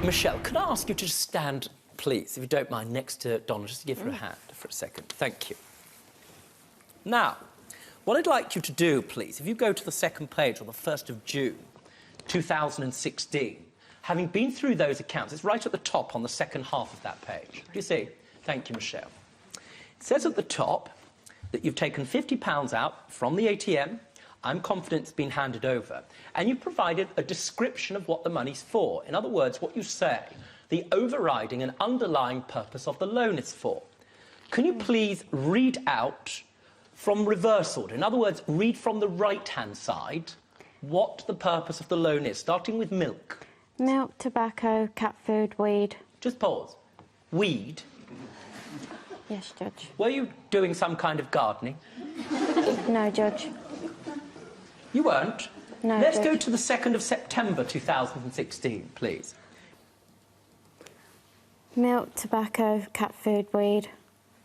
Michelle, could I ask you to just stand, please, if you don't mind, next to Donna, just to give her a hand for a second. Thank you. Now, what I'd like you to do, please, if you go to the second page on the 1st of June, 2016, having been through those accounts, it's right at the top on the second half of that page. Do you see? Thank you, Michelle. It says at the top that you've taken £50 out from the ATM. I'm confident it's been handed over. And you've provided a description of what the money's for. In other words, what you say, the overriding and underlying purpose of the loan is for. Can you please read out from reverse order? In other words, read from the right-hand side what the purpose of the loan is, starting with milk. Milk, tobacco, cat food, weed. Just pause. Weed? Yes, Judge. Were you doing some kind of gardening? No, Judge. You weren't? No, Let's Judge. go to the 2nd of September 2016, please. Milk, tobacco, cat food, weed.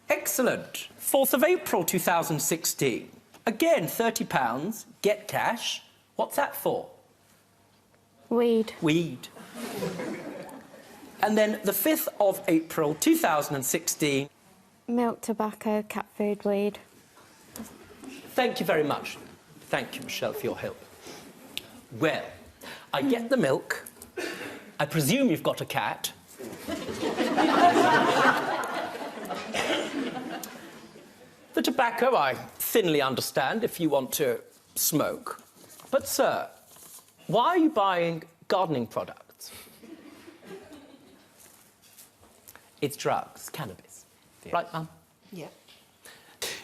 Excellent. 4th of April 2016. Again, £30. Get cash. What's that for? Weed. Weed. And then the 5th of April 2016. Milk, tobacco, cat food, weed. Thank you very much. Thank you, Michelle, for your help. Well, I get the milk. I presume you've got a cat. The tobacco, I thinly understand if you want to smoke. But, sir, why are you buying gardening products? It's drugs, cannabis. Yeah. Right, Mum? Yeah.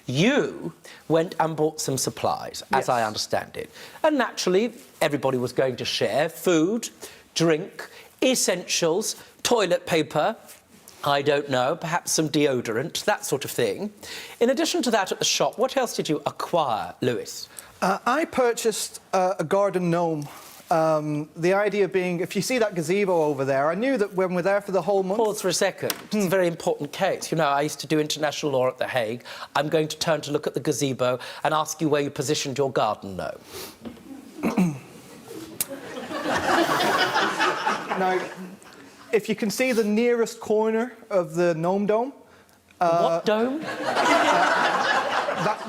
You went and bought some supplies, as Yes. I understand it. And naturally, everybody was going to share food, drink, essentials, toilet paper, I don't know, perhaps some deodorant, that sort of thing. In addition to that, at the shop, what else did you acquire, Lewis? I purchased a garden gnome. The idea being, if you see that gazebo over there, I knew that when we're there for the whole month... Pause for a second. It's a very important case. You know, I used to do international law at The Hague. I'm going to turn to look at the gazebo and ask you where you positioned your garden gnome. Now, if you can see the nearest corner of the gnome dome... What dome?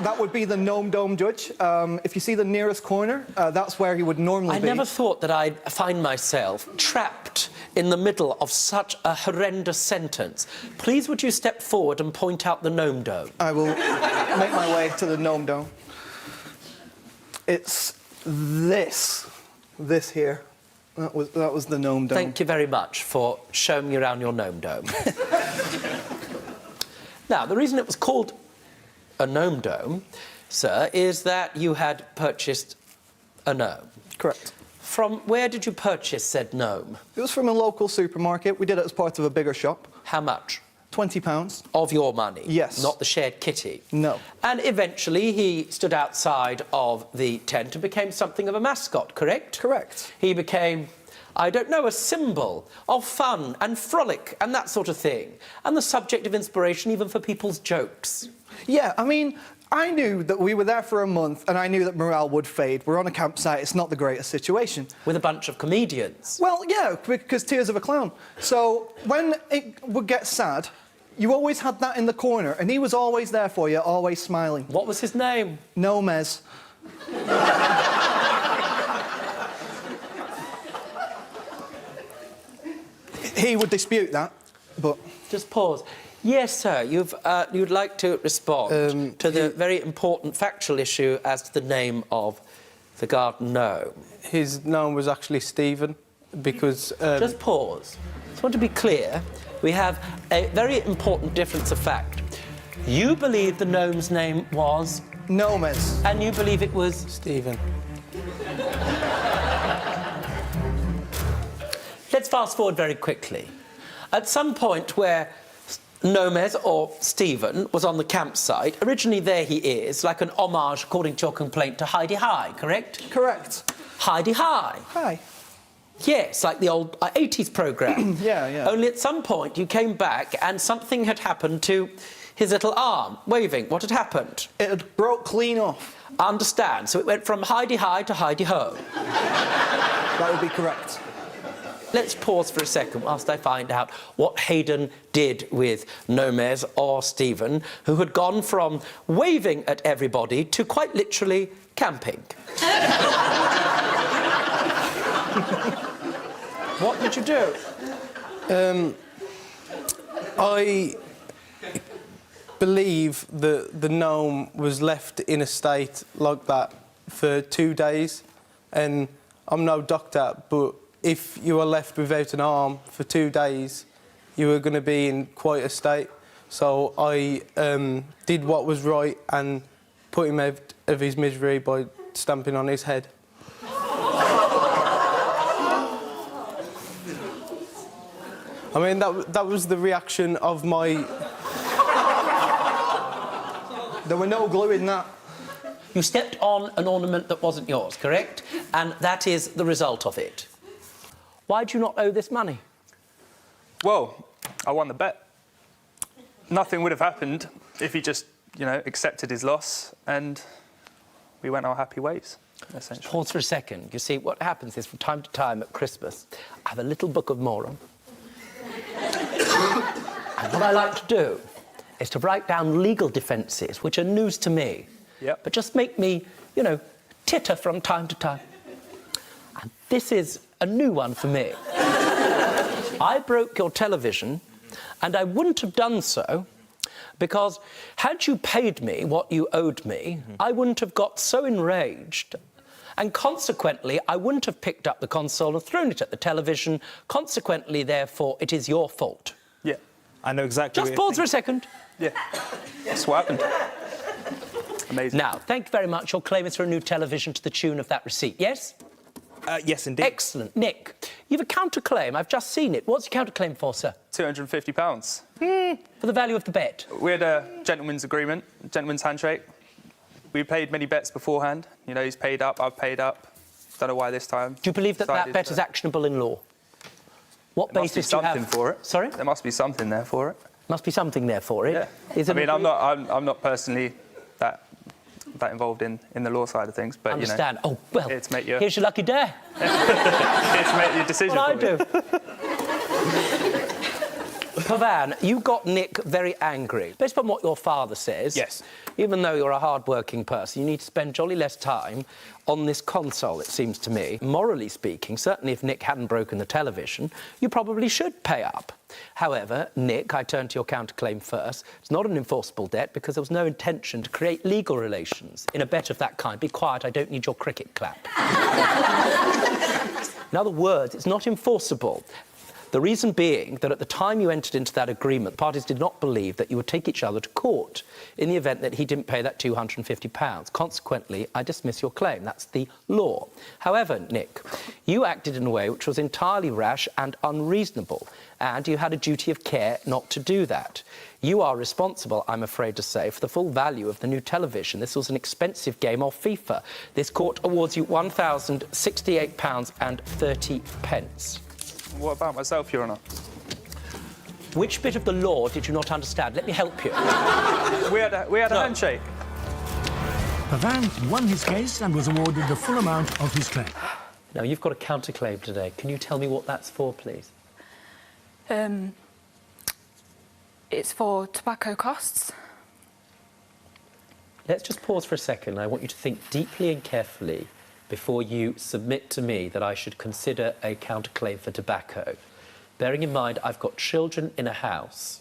That would be the gnome dome, Judge. If you see the nearest corner, that's where he would normally be. I never thought that I'd find myself trapped in the middle of such a horrendous sentence. Please, would you step forward and point out the gnome dome? I will make my way to the gnome dome. It's this here. That was the gnome dome. Thank you very much for showing me around your gnome dome. Now, the reason it was called a gnome dome, sir, is that you had purchased a gnome. Correct. From where did you purchase said gnome? It was from a local supermarket. We did it as part of a bigger shop. How much? £20. Of your money? Yes. Not the shared kitty? No. And eventually he stood outside of the tent and became something of a mascot, correct? Correct. He became, I don't know, a symbol of fun and frolic and that sort of thing, and the subject of inspiration even for people's jokes. Yeah, I mean, I knew that we were there for a month and I knew that morale would fade. We're on a campsite, it's not the greatest situation. With a bunch of comedians. Well, yeah, because tears of a clown. So when it would get sad, you always had that in the corner, and he was always there for you, always smiling. What was his name? Gnomes. He would dispute that, but... Just pause. Yes, sir, you'd like to respond to the very important factual issue as to the name of the garden gnome. His name was actually Stephen, because... Just pause. I just want to be clear. We have a very important difference of fact. You believe the gnome's name was... Gnomes. And you believe it was... Stephen. Let's fast forward very quickly. At some point where Gnomes, or Stephen, was on the campsite, originally there he is, like an homage, according to your complaint, to Heidi High, correct? Correct. Heidi High. Hi. Yes, like the old 80s programme. Yeah. Only at some point you came back and something had happened to his little arm, waving. What had happened? It had broke clean off. Understand. So it went from Heidi High to Heidi Ho. That would be correct. let's pause for a second whilst I find out what Hayden did with Gnomes or Stephen, who had gone from waving at everybody to quite literally camping. What did you do? I believe that the gnome was left in a state like that for 2 days, and I'm no doctor, but if you are left without an arm for 2 days, you are going to be in quite a state. So I did what was right and put him out of his misery by stamping on his head. I mean, that was the reaction of my... There were no glue in that. You stepped on an ornament that wasn't yours, correct? And that is the result of it. Why do you not owe this money? Well, I won the bet. Nothing would have happened if he just, you know, accepted his loss and we went our happy ways, essentially. Pause for a second. You see, what happens is from time to time at Christmas, I have a little book of moron. And what I like to do is to write down legal defences, which are news to me, Yep. but just make me, you know, titter from time to time. And this is a new one for me. I broke your television, and I wouldn't have done so because had you paid me what you owed me, I wouldn't have got so enraged, and consequently, I wouldn't have picked up the console and thrown it at the television. Consequently, therefore, it is your fault. Yeah, I know exactly. Just pause for a second. Yeah, that's what happened. Amazing. Now, thank you very much. Your claim is for a new television to the tune of that receipt, yes? Yes, indeed. Excellent. Nick, you've a counterclaim. I've just seen it. What's your counterclaim for, sir? £250. For the value of the bet. We had a gentleman's agreement, gentleman's handshake. We paid many bets beforehand. You know, he's paid up, I've paid up. Don't know why this time. Do you believe that that Decided bet to- is actionable in law? What There must be basis do you have? something for it. Sorry? There must be something there for it. Must be something there for it. Yeah. Is I it mean, I'm not personally that involved in the law side of things, but understand. you know, Oh, well, here to make your here's your lucky day. here to make your decision. What I for you. do. Pavan, you got Nick very angry. Based upon what your father says, Yes. even though you're a hard-working person, you need to spend jolly less time on this console, it seems to me. Morally speaking, certainly if Nick hadn't broken the television, you probably should pay up. However, Nick, I turn to your counterclaim first. It's not an enforceable debt because there was no intention to create legal relations. In a bet of that kind, be quiet, I don't need your cricket clap. In other words, it's not enforceable. The reason being that at the time you entered into that agreement, parties did not believe that you would take each other to court in the event that he didn't pay that £250. Consequently, I dismiss your claim. That's the law. However, Nick, you acted in a way which was entirely rash and unreasonable, and you had a duty of care not to do that. You are responsible, I'm afraid to say, for the full value of the new television. This was an expensive game of FIFA. This court awards you £1,068.30. What about myself, Your Honour? Which bit of the law did you not understand? Let me help you. We had a handshake. Pavan won his case and was awarded the full amount of his claim. Now, you've got a counterclaim today. Can you tell me what that's for, please? It's for tobacco costs. Let's just pause for a second. I want you to think deeply and carefully before you submit to me that I should consider a counterclaim for tobacco. Bearing in mind I've got children in a house.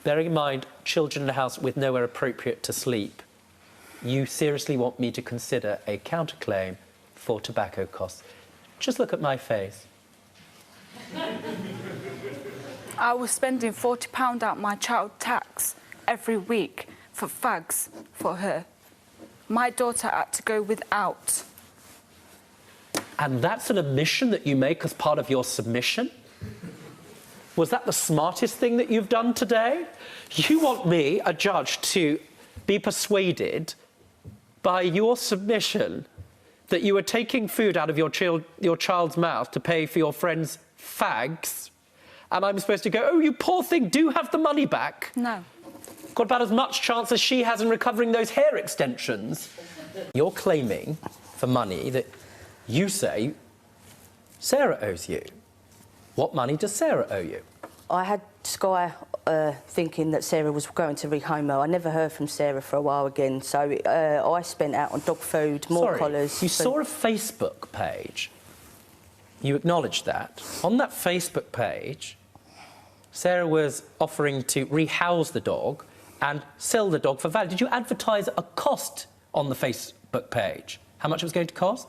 Bearing in mind children in a house with nowhere appropriate to sleep. You seriously want me to consider a counterclaim for tobacco costs? Just look at my face. I was spending £40 out my child tax every week for fags for her. My daughter had to go without. And that's an admission that you make as part of your submission? Was that the smartest thing that you've done today? You want me, a judge, to be persuaded by your submission that you were taking food out of your child's mouth to pay for your friend's fags, and I'm supposed to go, oh, you poor thing, do have the money back? No. Got about as much chance as she has in recovering those hair extensions. You're claiming for money that you say Sarah owes you. What money does Sarah owe you? I had Sky thinking that Sarah was going to rehome her. I never heard from Sarah for a while again, so I spent out on dog food, more collars. You saw a Facebook page. You acknowledged that. On that Facebook page, Sarah was offering to rehouse the dog and sell the dog for value. Did you advertise a cost on the Facebook page? How much it was going to cost?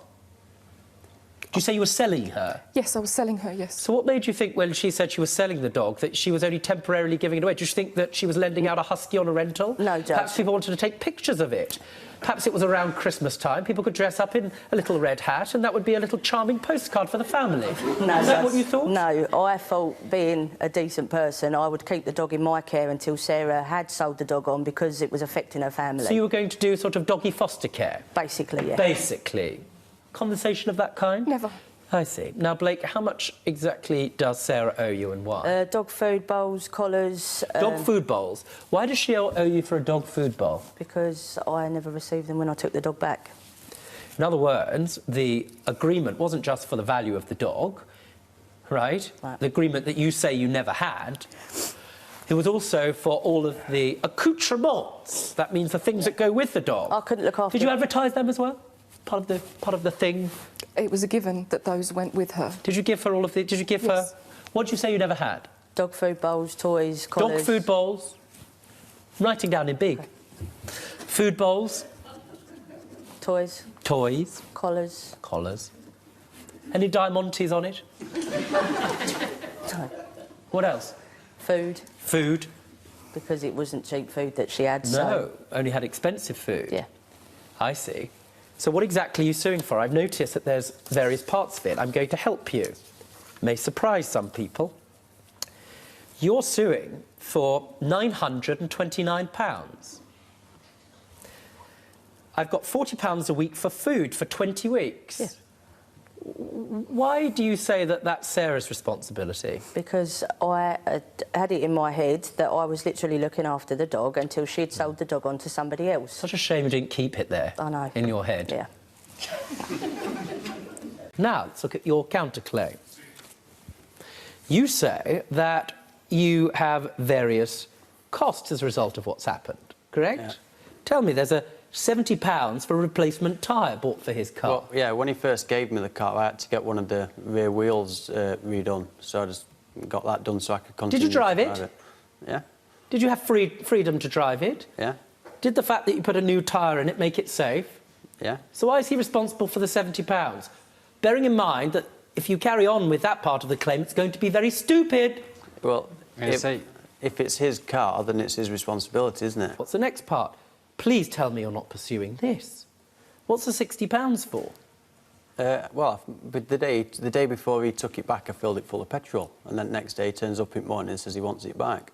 Did you say you were selling her? Yes, I was selling her, yes. So what made you think when she said she was selling the dog that she was only temporarily giving it away? Do you think that she was lending out a husky on a rental? No, Judge. Perhaps people wanted to take pictures of it. Perhaps it was around Christmas time. People could dress up in a little red hat and that would be a little charming postcard for the family. No, Is that what you thought? No, I thought, being a decent person, I would keep the dog in my care until Sarah had sold the dog on because it was affecting her family. So you were going to do sort of doggy foster care? Basically, yeah. Basically. Conversation of that kind? Never. I see. Now, Blake, how much exactly does Sarah owe you and why? Dog food bowls, collars... Dog food bowls? Why does she owe you for a dog food bowl? Because I never received them when I took the dog back. In other words, the agreement wasn't just for the value of the dog, right? The agreement that you say you never had. It was also for all of the accoutrements. That means the things that go with the dog. I couldn't look after... Did you advertise them as well? Part of the thing? It was a given that those went with her. Did you give her all of the... Did you give her... What did you say you never had? Dog food bowls, toys, collars... Dog food bowls. I'm writing down in big. Okay. Food bowls. Toys. Toys. Collars. Collars. Any diamantes on it? No. What else? Food. Food. Because it wasn't cheap food that she had, No, so... only had expensive food. Yeah. I see. So what exactly are you suing for? I've noticed that there's various parts of it. I'm going to help you. May surprise some people. You're suing for £929. I've got £40 a week for food for 20 weeks. Yes. Why do you say that that's Sarah's responsibility? Because I had it in my head that I was literally looking after the dog until she'd sold the dog on to somebody else. Such a shame you didn't keep it there. I know. In your head. Yeah. Now, let's look at your counterclaim. You say that you have various costs as a result of what's happened, correct? Yeah. Tell me, there's a £70 for a replacement tyre bought for his car. Well, yeah, when he first gave me the car, I had to get one of the rear wheels redone, so I just got that done so I could continue. Did you drive to it? Yeah. Did you have freedom to drive it? Yeah. Did the fact that you put a new tyre in it make it safe? Yeah. So why is he responsible for the £70? Bearing in mind that if you carry on with that part of the claim, it's going to be very stupid. Well, if it's his car, then it's his responsibility, isn't it? What's the next part? Please tell me you're not pursuing this. What's the £60 for? Well, but the day before he took it back, I filled it full of petrol, and then the next day he turns up in the morning and says he wants it back.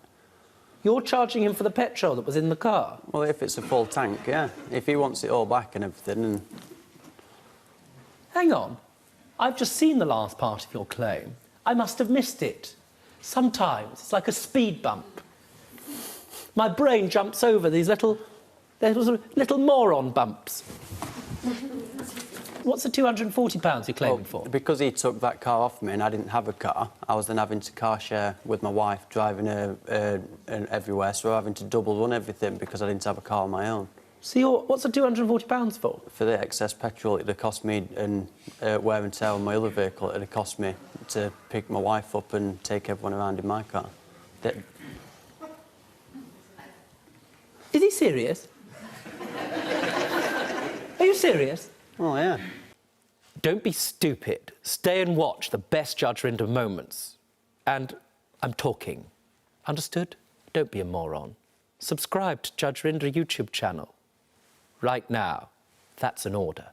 You're charging him for the petrol that was in the car? Well, if it's a full tank, yeah. If he wants it all back and everything, and... Hang on. I've just seen the last part of your claim. I must have missed it. Sometimes it's like a speed bump. My brain jumps over these little moron bumps. What's the £240 you're claiming for? Because he took that car off me and I didn't have a car, I was then having to car share with my wife, driving her everywhere, so having to double run everything because I didn't have a car on my own. So what's the £240 for? For the excess petrol, it'd have cost me, and wear and tear on my other vehicle, it'd have cost me to pick my wife up and take everyone around in my car. Is he serious? Are you serious? Oh, yeah. Don't be stupid. Stay and watch the best Judge Rinder moments. And I'm talking. Understood? Don't be a moron. Subscribe to Judge Rinder YouTube channel. Right now. That's an order.